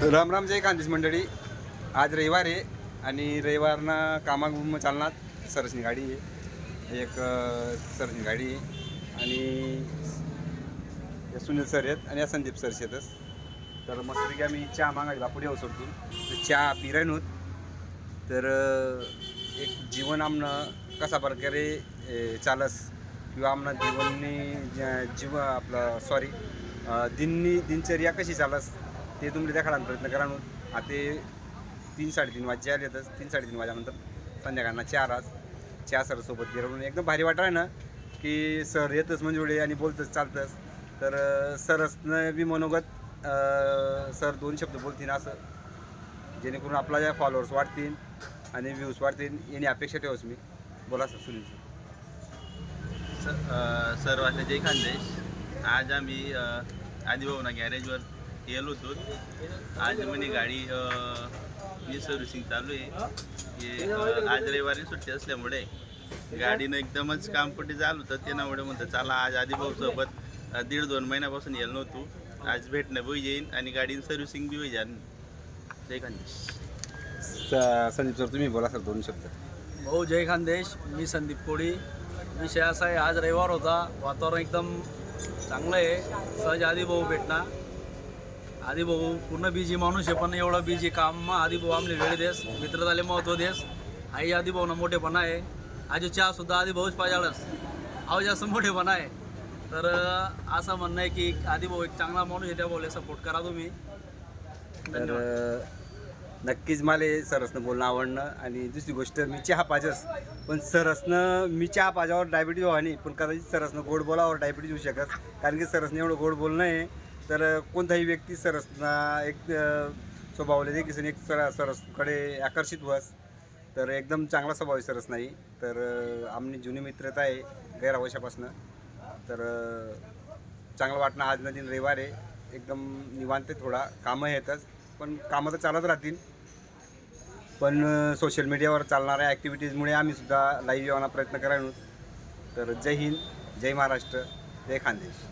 राम राम, जय खानदेश मंडळी. आज रविवार आहे आणि रविवारना कामागुम चालणार सरसनी गाडी आहे. एक सरसनी गाडी आहे आणि या सुनील सर आहेत आणि या संदीप सर शेतच. तर मस्तपैकी आम्ही चहा मागायला बापुडी हाऊ सोडतून तर चहा पिराय नव्हत. तर एक जीवन आमनं कसा प्रकारे चालस किंवा आमनं जीवन आपलं दिनचर्या कशी चालस ते तुम्ही देखाडायला प्रयत्न करा. आता ते 3-3:30 वाजे आलेतच. 3-3:30 वाजेनंतर संध्याकाळना चहा सरसोबत गिरवून एकदम भारी वाटत आहे ना, की सर येतच म्हणजे आणि बोलतच चालतंच. तर सरसनं बी मनोगत सर 2 शब्द बोलतील असं, जेणेकरून आपला ज्या फॉलोअर्स वाढतील आणि व्ह्यूज वाढतील याची अपेक्षा ठेवस मी. बोला सर. सुनील सर्वांना जय खानदेश. आज आम्ही आदिभावना गॅरेजवर गेलो होतो. आज म्हणे गाडी सर्व्हिसिंग चालू आहे. आज रविवारी सुट्टी असल्यामुळे गाडीनं एकदमच कामपट्टी झालं होतं. त्यामुळे म्हणतं चला आज आदिभाऊसोबत 1.5-2 महिन्यापासून येलो नव्हतो. आज भेटणं बी येईन आणि गाडीनं सर्व्हिसिंग बी होईल. जय खानदेश. संदीप सर तुम्ही बोला सर 2 शब्द. भाऊ जय खानदेश. मी संदीप कोळी. विषय असा आहे, आज रविवार होता, वातावरण एकदम चांगलं आहे. सहज आदिभाऊ भेटणार. आदिभाऊ पूर्ण बिजी माणूस आहे, पण एवढं बिजी काम आदिभाऊ आमले वेळ देस, मित्र झाले महत्त्व देस. आई आदिभाऊना मोठेपणा आहे. आज चहासुद्धा आदिभाऊच पाहिजेलच. आव जास्त मोठेपणा आहे. तर असं म्हणणं आहे की आदिभाऊ एक चांगला माणूस आहे, त्या भाऊला सपोर्ट करा तुम्ही. तर नक्कीच मला सरसनं बोलणं आवडणं. आणि दुसरी गोष्ट, मी चहा पाजस, पण सरसनं मी चहा पाजावर डायबिटीज व्हा नाही, पण कदाचित सरसनं गोड बोलावर डायबिटीज होऊ शकत. कारण की सरसनं एवढं गोड बोलणं आहे. तर कोणताही व्यक्ती सरसना एक स्वभावले दे की एक सरसकडे आकर्षित व्हास. तर एकदम चांगला स्वभाव आहे सरस नाही. तर आमची जुनी मित्रता आहे गैर वर्षापासून. तर चांगलं वाटणं. आज नदीन रविवार आहे, एकदम निवांत. थोडा कामं येतच, पण कामं तर चालत राहतील. पण सोशल मीडियावर चालणाऱ्या ॲक्टिव्हिटीजमुळे आम्हीसुद्धा लाईव्ह येण्याचा प्रयत्न करायला. तर जय हिंद, जय महाराष्ट्र, जय खानदेश.